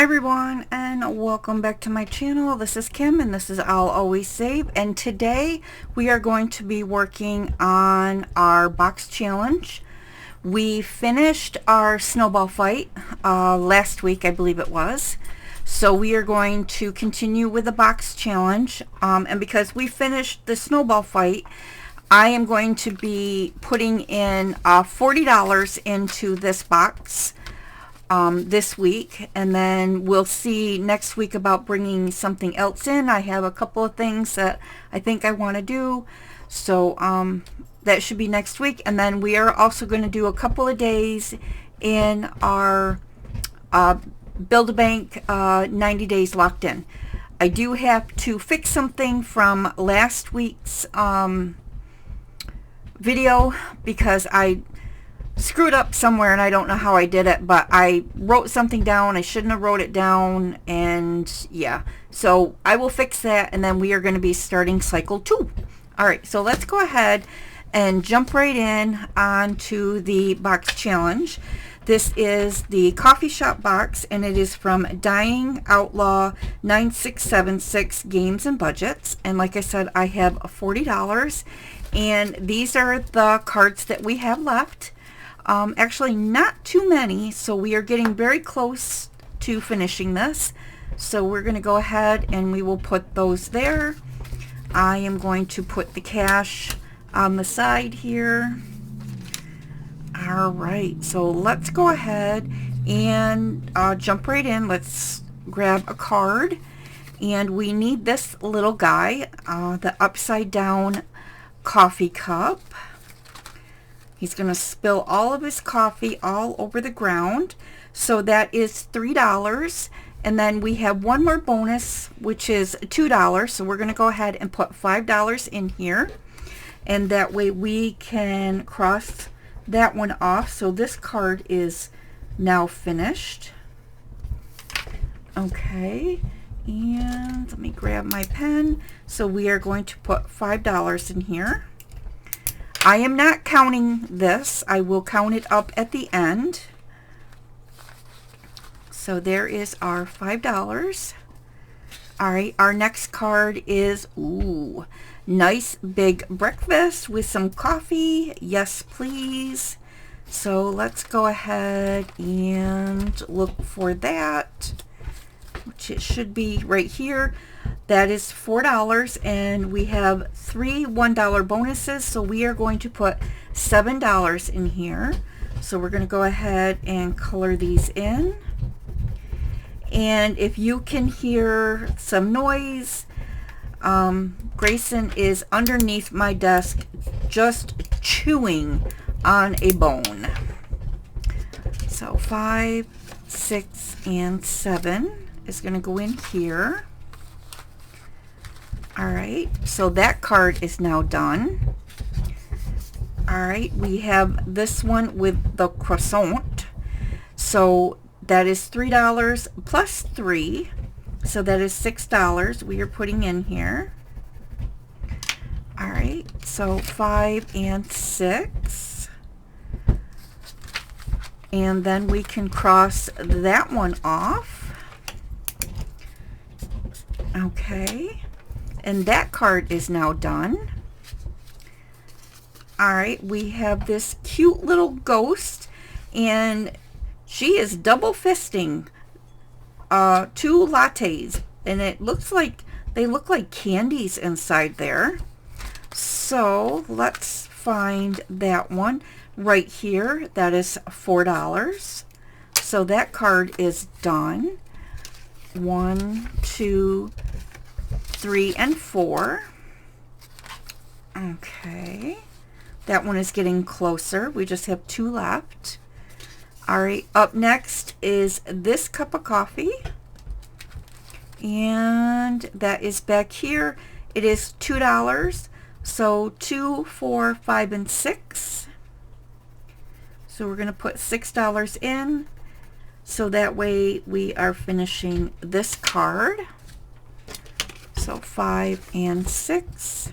everyone, and welcome back to my channel. This is Kim and this is I'll Always Save, and today we are going to be working on our box challenge. We finished our snowball fight last week, I believe it was. So we are going to continue with the box challenge, and because we finished the snowball fight, I am going to be putting in $40 into this box this week, and then we'll see next week about bringing something else in. I have a couple of things that I think I want to do, so that should be next week. And then we are also going to do a couple of days in our Build-A-Bank 90 days locked in. I do have to fix something from last week's video because I screwed up somewhere and I don't know how I did it, but I wrote something down. I shouldn't have wrote it down, and yeah, so I will fix that, and then we are going to be starting cycle 2. All right, so let's go ahead and jump right in onto the box challenge. This is the coffee shop box, and it is from Dying Outlaw 9676 Games and Budgets. And like I said, I have $40, and these are the cards that we have left. Actually not too many, so we are getting very close to finishing this. So we're going to go ahead and we will put those there. I am going to put the cash on the side here. Alright, so let's go ahead and jump right in. Let's grab a card, and we need this little guy, the upside down coffee cup. He's going to spill all of his coffee all over the ground. So that is $3. And then we have one more bonus, which is $2. So we're going to go ahead and put $5 in here. And that way we can cross that one off. So this card is now finished. Okay. And let me grab my pen. So we are going to put $5 in here. I am not counting this. I will count it up at the end. So there is our $5. All right, our next card is, ooh, nice big breakfast with some coffee. Yes, please. So let's go ahead and look for that, which it should be right here. That is $4, and we have 3 $1 bonuses, so we are going to put $7 in here. So we're going to go ahead and color these in. And if you can hear some noise, Grayson is underneath my desk just chewing on a bone. So 5, 6, and 7 is going to go in here. All right, so that card is now done. All right, we have this one with the croissant. So that is $3 plus 3. So that is $6 we are putting in here. All right, so 5 and 6. And then we can cross that one off. Okay. And that card is now done. All right, we have this cute little ghost, and she is double fisting 2 lattes, and it looks like they look like candies inside there. So let's find that one right here. That is $4. So that card is done. 1, 2, 3, and 4. Okay, that one is getting closer. We just have 2 left. All right, up next is this cup of coffee, and that is back here. It is $2. So 2, 4, 5, and 6. So we're going to put $6 in, so that way we are finishing this card. So 5 and 6.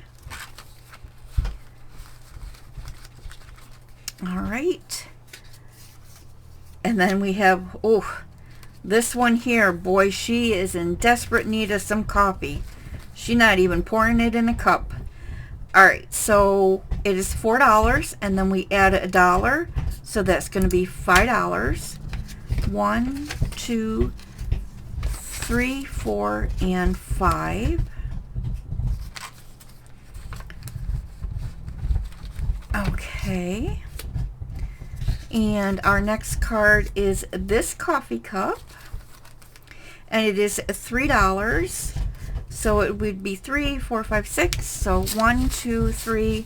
All right. And then we have, oh, This one here, boy, she is in desperate need of some coffee. She's not even pouring it in a cup. Alright, so it is $4, and then we add $1, so that's going to be $5. 1, 2, 3, 4, and 5. Okay. And our next card is this coffee cup, and it is $3. So it would be 3, 4, 5, 6. So 1, 2, 3,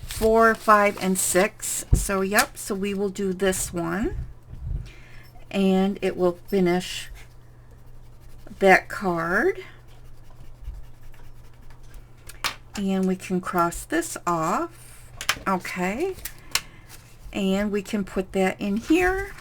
4, 5, and 6. So yep, so we will do this one, and it will finish that card. And we can cross this off. Okay. And we can put that in here.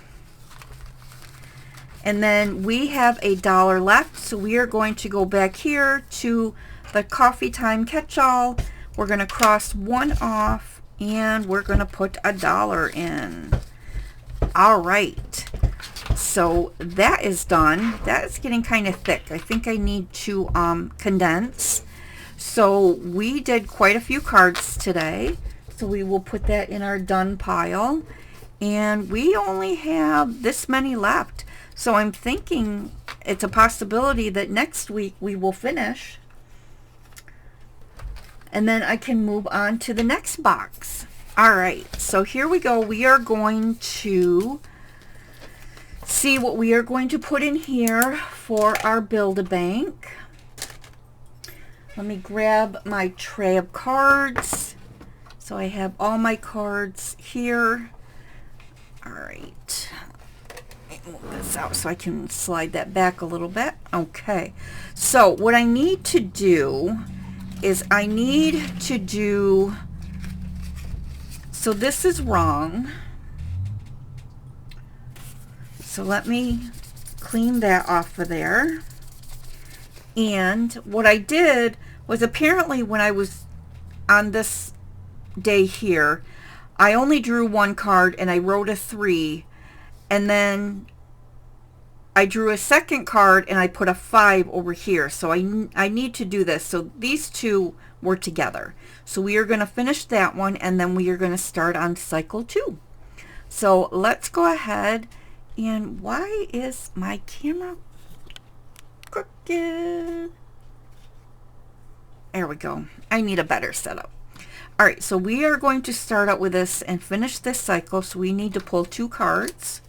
And then we have $1 left, so we are going to go back here to the Coffee Time Catch-All. We're going to cross one off, and we're going to put $1 in. All right, so that is done. That is getting kind of thick. I think I need to condense. So we did quite a few cards today, so we will put that in our done pile. And we only have this many left. So I'm thinking it's a possibility that next week we will finish. And then I can move on to the next box. All right, so here we go. We are going to see what we are going to put in here for our Build-A-Bank. Let me grab my tray of cards. So I have all my cards here. All right. Move this out so I can slide that back a little bit. Okay, so what I need to do is I need to do, so this is wrong, so let me clean that off of there. And what I did was, apparently when I was on this day here, I only drew one card and I wrote a 3, and then I drew a second card and I put a 5 over here. So I need to do this. So these two were together. So we are going to finish that one, and then we are going to start on cycle 2. So let's go ahead. And why is my camera crooked? There we go. I need a better setup. All right, so we are going to start out with this and finish this cycle. So we need to pull 2 cards.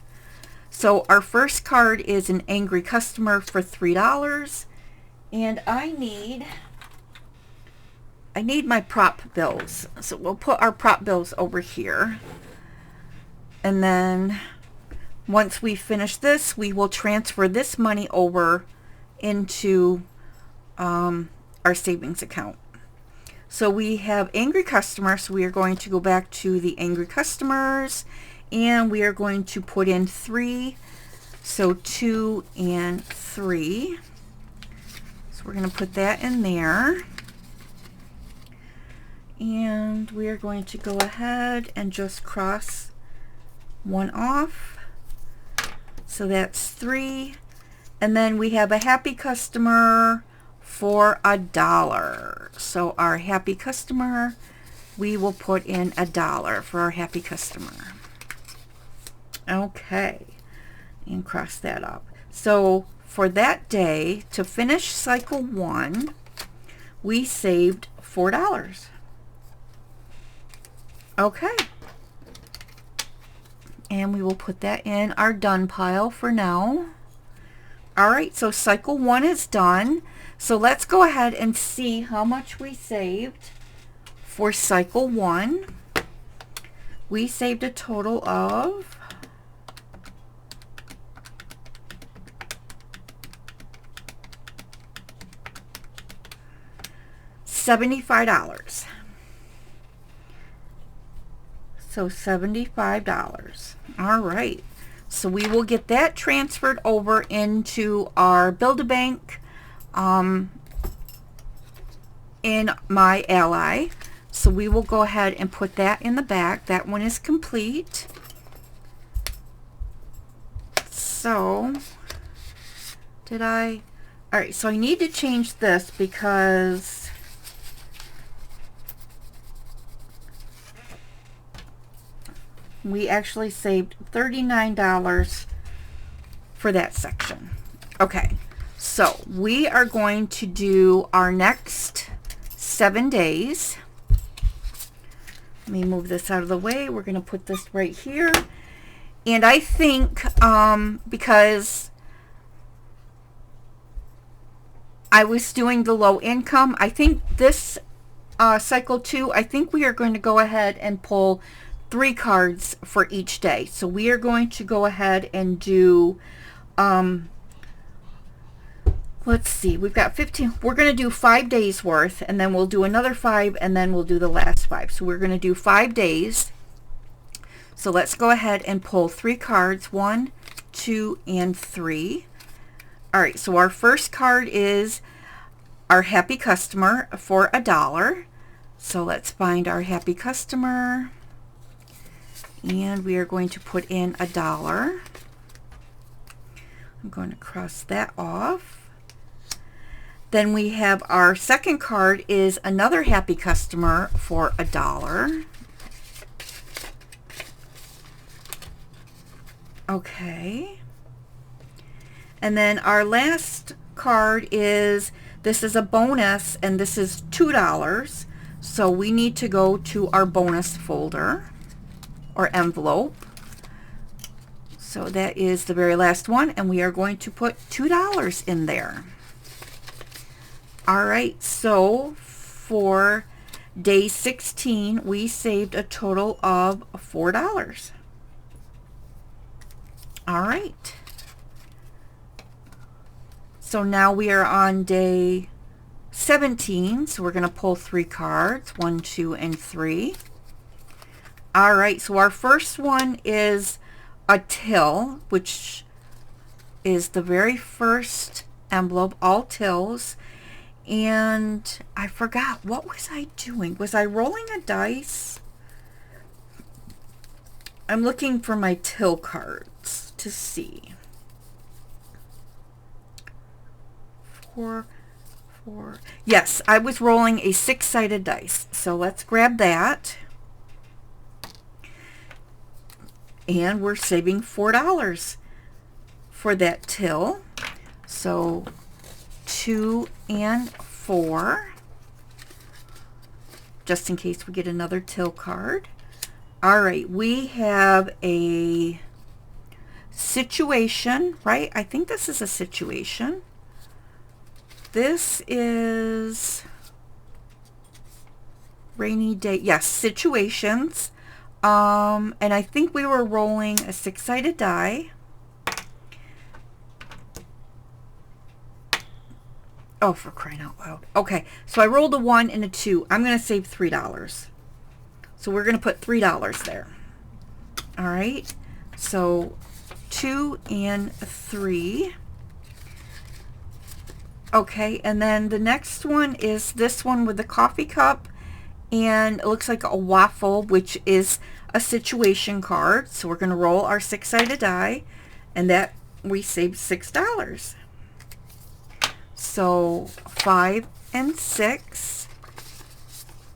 So our first card is an angry customer for $3, and I need my prop bills. So we'll put our prop bills over here, and then once we finish this, we will transfer this money over into our savings account. So we have angry customer, so we are going to go back to the angry customers, and we are going to put in 3, so 2 and 3. So we're going to put that in there. And we are going to go ahead and just cross one off. So that's 3. And then we have a happy customer for $1. So our happy customer, we will put in $1 for our happy customer. Okay, and cross that up. So for that day, to finish cycle 1, we saved $4. Okay, and we will put that in our done pile for now. All right, so cycle 1 is done. So let's go ahead and see how much we saved for cycle 1. We saved a total of $75. So $75. All right. So we will get that transferred over into our Build-A-Bank in My Ally. So we will go ahead and put that in the back. That one is complete. So Did I? All right, so I need to change this because we actually saved $39 for that section. Okay, so we are going to do our next 7 days. Let me move this out of the way. We're going to put this right here. And I think because I was doing the low income, I think this cycle 2, I think we are going to go ahead and pull 3 cards for each day. So we are going to go ahead and do, let's see, we've got 15. We're going to do 5 days worth, and then we'll do another 5, and then we'll do the last 5. So we're going to do 5 days. So let's go ahead and pull 3 cards, 1, 2, and 3. All right, so our first card is our happy customer for $1. So let's find our happy customer, and we are going to put in $1. I'm going to cross that off. Then we have our second card is another happy customer for $1. Okay. And then our last card is, this is a bonus, and this is $2. So we need to go to our bonus folder or envelope. So that is the very last one, and we are going to put $2 in there. All right, so for day 16, we saved a total of $4. All right. So now we are on day 17. So we're going to pull 3 cards, 1, 2, and 3. All right. So our first one is a till, which is the very first envelope, all tills. And I forgot, what was I doing? Was I rolling a dice? I'm looking for my till cards to see. 4. Yes, I was rolling a 6-sided dice. So let's grab that. And we're saving $4 for that till. So 2 and 4. Just in case we get another till card. All right, we have a situation, right? I think this is a situation. This is rainy day. Yes, situations. And I think we were rolling a 6-sided die. Oh, for crying out loud. Okay, so I rolled a 1 and a 2. I'm going to save $3. So we're going to put $3 there. All right, so 2 and 3. Okay, and then the next one is this one with the coffee cup, and it looks like a waffle, which is a situation card. So we're going to roll our 6-sided die, and that we saved $6. So 5 and 6.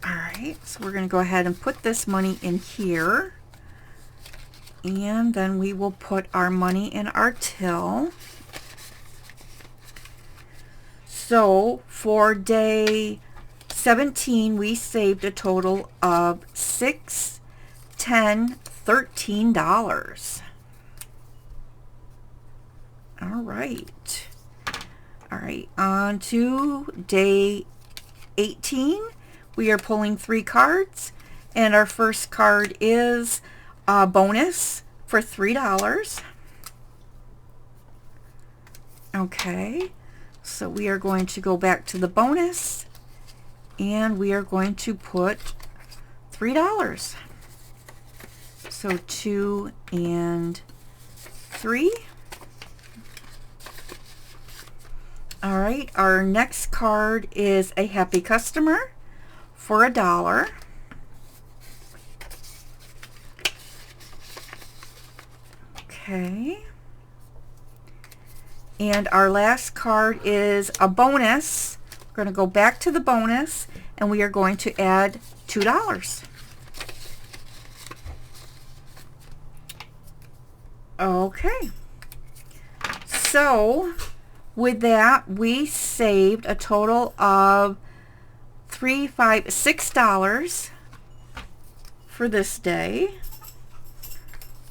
All right, so we're going to go ahead and put this money in here, and then we will put our money in our till. So for day 17, we saved a total of $6, $10, $13. All right. All right, on to day 18. We are pulling 3 cards, and our first card is a bonus for $3. Okay. So we are going to go back to the bonus, and we are going to put $3. So 2 and 3. All right, our next card is a happy customer for $1. Okay. And our last card is a bonus. We're going to go back to the bonus, and we are going to add $2. Okay. So with that, we saved a total of $6 for this day.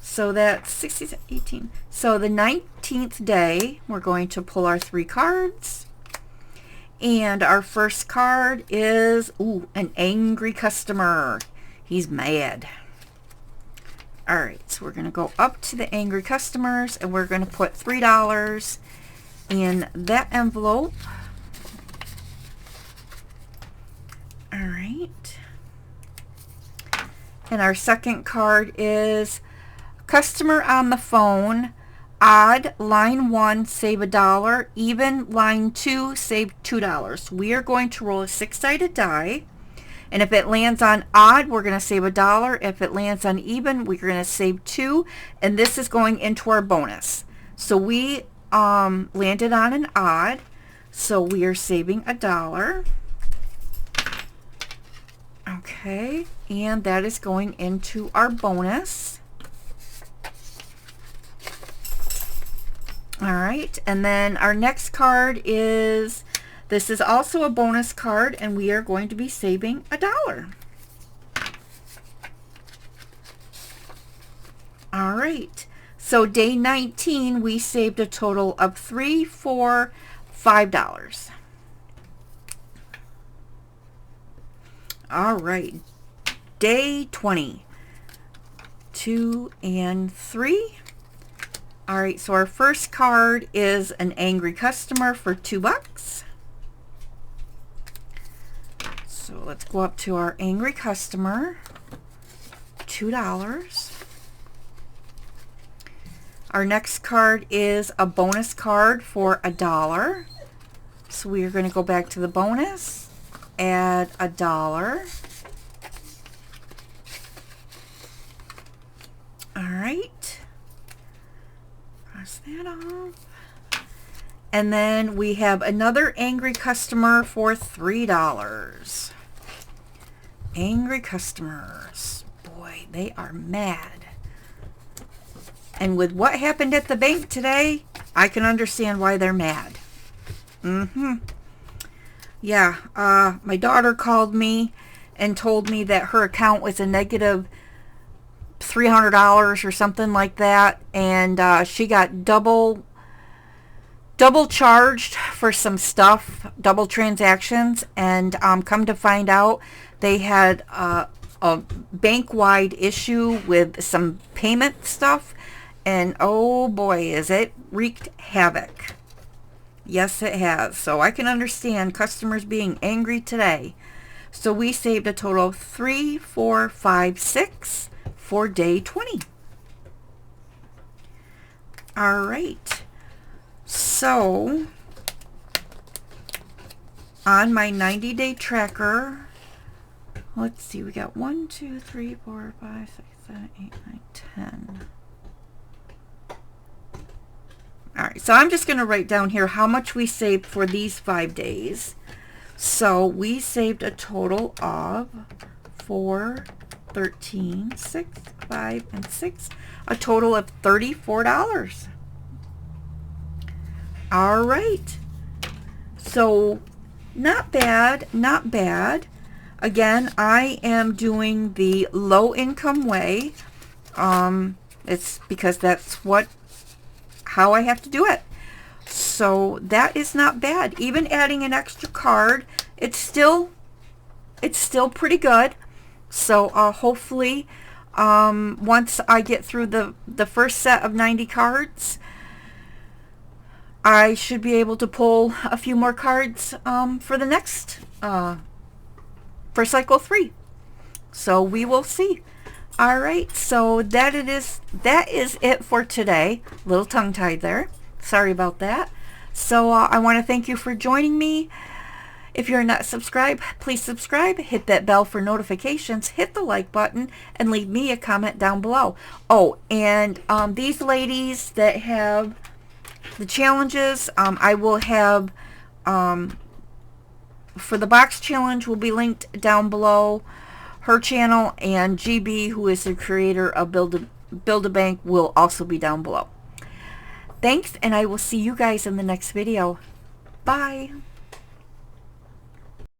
So that's 60, 18. So the 19th day, we're going to pull our 3 cards. And our first card is, an angry customer. He's mad. All right, so we're going to go up to the angry customers, and we're going to put $3 in that envelope. All right. And our second card is customer on the phone. Odd, line 1, save $1. Even, line 2, save $2. We are going to roll a 6-sided die. And if it lands on odd, we're going to save $1. If it lands on even, we're going to save $2. And this is going into our bonus. So we landed on an odd. So we are saving $1. Okay. And that is going into our bonus. All right. And then our next card is... This is also a bonus card, and we are going to be saving $1. All right. So day 19, we saved a total of $3, $4, $5. All right. Day 20, 2 and 3. All right. So our first card is an angry customer for $2. So let's go up to our angry customer, $2. Our next card is a bonus card for $1. So we are going to go back to the bonus, add $1. All right. Cross that off. And then we have another angry customer for $3. Angry customers. Boy, they are mad. And with what happened at the bank today, I can understand why they're mad. Yeah, my daughter called me and told me that her account was a negative $300 or something like that. And she got double charged for some stuff, double transactions, and come to find out they had a bank-wide issue with some payment stuff, and oh boy, is it wreaked havoc. Yes, it has. So I can understand customers being angry today. So we saved a total of $3, $4, $5, $6 for day 20. All right. So, on my 90-day tracker, let's see, we got 1, 2, 3, 4, 5, 6, 7, 8, 9, 10. All right, so I'm just going to write down here how much we saved for these 5 days. So, we saved a total of 4, 13, 6, 5, and 6, a total of $34. All right. So, not bad, not bad. Again, I am doing the low income way. It's because that's how I have to do it. So that is not bad. Even adding an extra card, it's still pretty good. So hopefully, once I get through the first set of 90 cards, I should be able to pull a few more cards for the next, for cycle 3. So we will see. All right, so that is it for today. Little tongue-tied there. Sorry about that. So I want to thank you for joining me. If you're not subscribed, please subscribe. Hit that bell for notifications. Hit the like button and leave me a comment down below. Oh, and these ladies that have the challenges, I will have, for the box challenge will be linked down below. Her channel and GB, who is the creator of Build-A-Bank, will also be down below. Thanks, and I will see you guys in the next video. Bye.